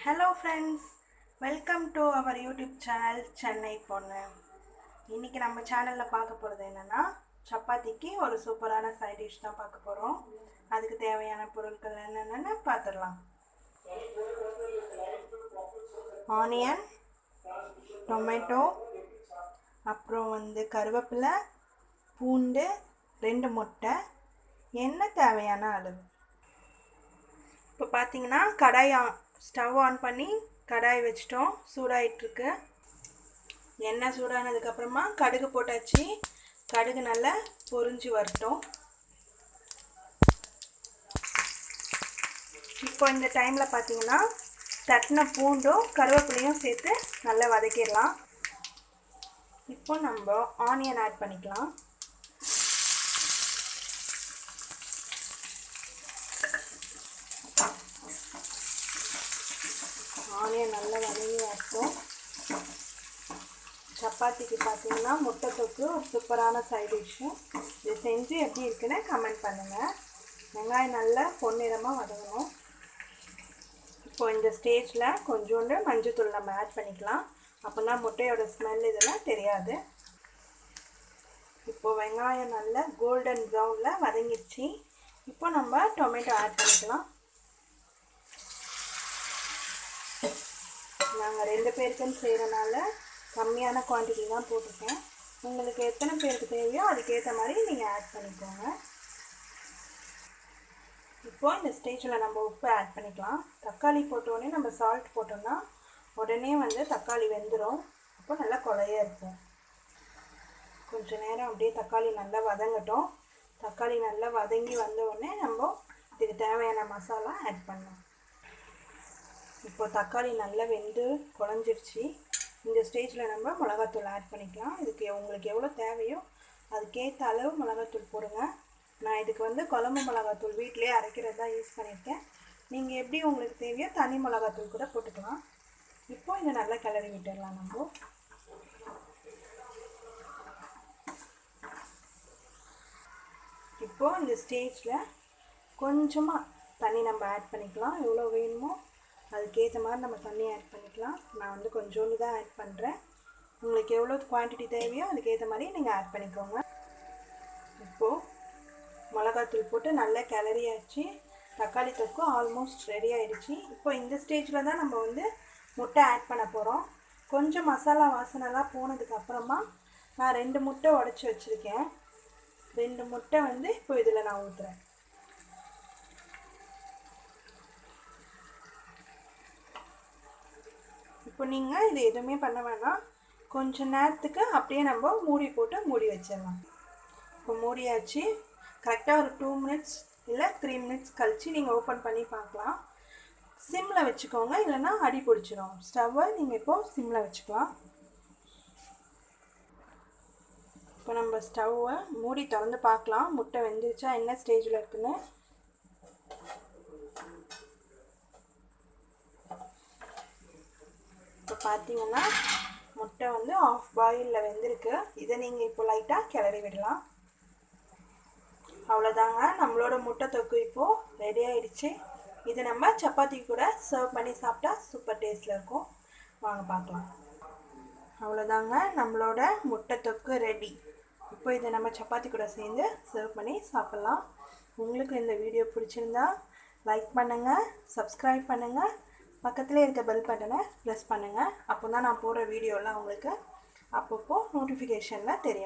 Hello friends, welcome to our YouTube channel Chennai பொண்ணு. இன்னைக்கு நம்ம சேனல்ல பார்க்க போறது என்னன்னா சப்பாத்திக்கு ஒரு சூப்பரான சைட் டிஷ் தான் பார்க்க போறோம். அதுக்கு தேவையான பொருட்கள் என்னென்னன்னு பார்த்துடலாம். ஆனியன், டொமேட்டோ, அப்புறம் கருவேப்பிலை, பூண்டு, 2 முட்டை, எண்ணெய் தேவையான அளவு. இப்போ பார்த்தீங்கன்னா ஸ்டவ் ஆன் பண்ணி கடாய் வச்சிட்டோம், சூடாயிட்டிருக்கு. எண்ணெய் சூடானதுக்கப்புறமா கடுகு போட்டாச்சு. கடுகு நல்லா பொரிஞ்சு வரட்டும். இப்போ இந்த டைமில் பார்த்தீங்கன்னா தட்டின பூண்டும் கருவேப்பிலையும் சேர்த்து நல்லா வதக்கிடலாம். இப்போ நம்ம ஆனியன் ஆட் பண்ணிக்கலாம். ஆனியன் நல்லா வதங்கி வரட்டும். சப்பாத்திக்கு பார்த்தீங்கன்னா முட்டை தொக்கு ஒரு சூப்பரான சைட் டிஷ்ஷு. இது செஞ்சு எப்படி இருக்குன்னு கமெண்ட் பண்ணுங்கள். வெங்காயம் நல்லா பொன்னிறமாக வதங்கணும். இப்போ இந்த ஸ்டேஜில் கொஞ்சோண்டு மஞ்சள்தூள் நம்ம ஆட் பண்ணிக்கலாம். அப்போனா முட்டையோட ஸ்மெல் இதெல்லாம் தெரியாது. இப்போது வெங்காயம் நல்லா கோல்டன் ப்ரௌனில் வதங்கிடுச்சு. இப்போ நம்ம டொமேட்டோ ஆட் பண்ணிக்கலாம். நாங்கள் 2 பேருக்குன்னு செய்கிறனால கம்மியான குவான்டிட்டி தான் போட்டிருக்கேன். உங்களுக்கு எத்தனை பேருக்கு தேவையோ அதுக்கேற்ற மாதிரி நீங்கள் ஆட் பண்ணிக்கோங்க. இப்போ இந்த ஸ்டேஜில் நம்ம உப்பு ஆட் பண்ணிக்கலாம். தக்காளி போட்டோடனே நம்ம சால்ட் போட்டோம்னா உடனே தக்காளி வெந்துடும். அப்போ நல்லா கொலையாக இருக்கும். கொஞ்சம் நேரம் அப்படியே தக்காளி நல்லா வதங்கட்டும். தக்காளி நல்லா வதங்கி வந்த உடனே நம்ம இதுக்கு தேவையான மசாலா ஆட் பண்ணலாம். இப்போ தக்காளி நல்லா வெந்து குழஞ்சிருச்சு. இந்த ஸ்டேஜில் நம்ம மிளகாத்தூள் ஆட் பண்ணிக்கலாம். இதுக்கு உங்களுக்கு எவ்வளோ தேவையோ அதுக்கேற்ற அளவு மிளகாத்தூள் போடுங்க. நான் இதுக்கு குழம்பு மிளகாத்தூள் வீட்டிலே அரைக்கிறது தான் யூஸ் பண்ணியிருக்கேன். நீங்கள் எப்படி உங்களுக்கு தேவையோ தனி மிளகாத்தூள் கூட போட்டுக்கலாம். இப்போ இதை நல்லா கிளறி விட்டுடலாம். நம்ம இப்போது இந்த ஸ்டேஜில் கொஞ்சமாக தண்ணி நம்ம ஆட் பண்ணிக்கலாம். எவ்வளோ வேணுமோ அதுக்கேற்ற மாதிரி நம்ம தண்ணி ஆட் பண்ணிக்கலாம். நான் கொஞ்சோண்டு தான் ஆட் பண்ணுறேன். உங்களுக்கு எவ்வளோ குவான்டிட்டி தேவையோ அதுக்கேற்ற மாதிரி நீங்கள் ஆட் பண்ணிக்கோங்க. இப்போது மிளகாத்தூள் போட்டு நல்லா கிளறியாச்சு. தக்காளி தொக்கு ஆல்மோஸ்ட் ரெடி ஆகிடுச்சு. இப்போ இந்த ஸ்டேஜில் தான் நம்ம முட்டை ஆட் பண்ண போகிறோம். கொஞ்சம் மசாலா வாசனைலாம் போனதுக்கப்புறமா நான் 2 முட்டை உடச்சி வச்சுருக்கேன். 2 முட்டை இப்போ இதில் நான் ஊற்றுறேன். இப்போ நீங்கள் இது எதுவுமே பண்ண வேணாம். கொஞ்சம் நேரத்துக்கு அப்படியே நம்ம மூடி போட்டு மூடி வச்சிடலாம். இப்போ மூடியாச்சு. கரெக்டாக ஒரு 2 மினிட்ஸ் இல்லை 3 மினிட்ஸ் கழித்து நீங்கள் ஓப்பன் பண்ணி பார்க்கலாம். சிம்மில் வச்சுக்கோங்க, இல்லைன்னா அடி பிடிச்சிடும். ஸ்டவ்வை நீங்கள் இப்போது சிம்மில் வச்சுக்கலாம். இப்போ நம்ம ஸ்டவ்வை மூடி திறந்து பார்க்கலாம். முட்டை வெந்துருச்சா என்ன ஸ்டேஜில் இருக்குன்னு. இப்போ பார்த்தீங்கன்னா முட்டை ஆஃப் பாயிலில் வெந்திருக்கு. இதை நீங்கள் இப்போ லைட்டாக கிளறி விடலாம். அவ்வளோதாங்க, நம்மளோட முட்டை தொக்கு இப்போது ரெடி ஆகிடுச்சு. இதை நம்ம சப்பாத்தி கூட சர்வ் பண்ணி சாப்பிட்டா சூப்பர் டேஸ்ட்டில் இருக்கும். வாங்க பார்க்கலாம். அவ்வளோதாங்க, நம்மளோட முட்டை தொக்கு ரெடி. இப்போ இதை நம்ம சப்பாத்தி கூட சேர்ந்து சர்வ் பண்ணி சாப்பிட்லாம். உங்களுக்கு இந்த வீடியோ பிடிச்சிருந்தா லைக் பண்ணுங்கள், சப்ஸ்கிரைப் பண்ணுங்கள், பக்கத்துலேயே இருக்க பெல் பட்டனை ப்ரெஸ் பண்ணுங்கள். அப்போ தான் நான் போடுற வீடியோலாம் உங்களுக்கு அப்பப்போ நோட்டிஃபிகேஷனில் தெரியும்.